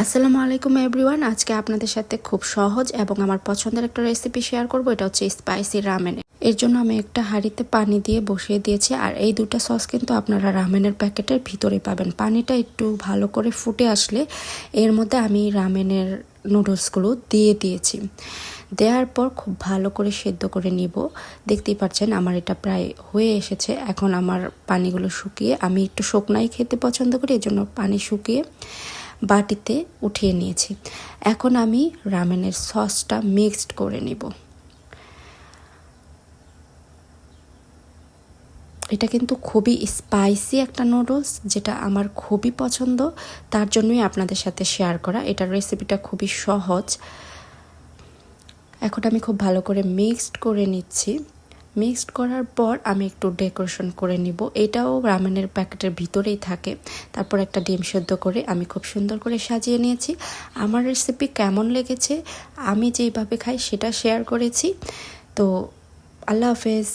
আসসালামু আলাইকুম এভরিওয়ান। আজকে আপনাদের সাথে খুব সহজ এবং আমার পছন্দের একটা রেসিপি শেয়ার করব। এটা হচ্ছে স্পাইসি রামেন। এর জন্য আমি একটা হাঁড়িতে পানি দিয়ে বসিয়ে দিয়েছি, আর এই দুটো সস কিন্তু আপনারা রামেনের প্যাকেটের ভিতরে পাবেন। পানিটা একটু ভালো করে ফুটে আসলে এর মধ্যে আমি রামেনের নুডলসগুলো দিয়ে দিয়েছি। দেওয়ার পর খুব ভালো করে সেদ্ধ করে নিব। দেখতেই পাচ্ছেন আমার এটা প্রায় হয়ে এসেছে। এখন আমার পানিগুলো শুকিয়ে, আমি একটু শুকনাই খেতে পছন্দ করি, এজন্য পানি শুকিয়ে বাটিতে উঠিয়ে নিয়েছি। এখন আমি রামেনের সসটা মিক্সড করে নিব। এটা কিন্তু খুবই স্পাইসি একটা নুডলস, যেটা আমার খুবই পছন্দ। তার জন্যই আপনাদের সাথে শেয়ার করা। এটার রেসিপিটা খুবই সহজ। এখন আমি খুব ভালো করে মিক্সড করে নিচ্ছি। মিক্সড করার পর আমি একটু ডেকোরেশন করে নিব। এটাও রামেনের প্যাকেটের ভিতরেই থাকে। তারপর একটা ডিম সেদ্ধ করে আমি খুব সুন্দর করে সাজিয়ে নিয়েছি। আমার রেসিপি কেমন লেগেছে, আমি যেইভাবে খাই সেটা শেয়ার করেছি। তো আল্লাহ হাফেজ।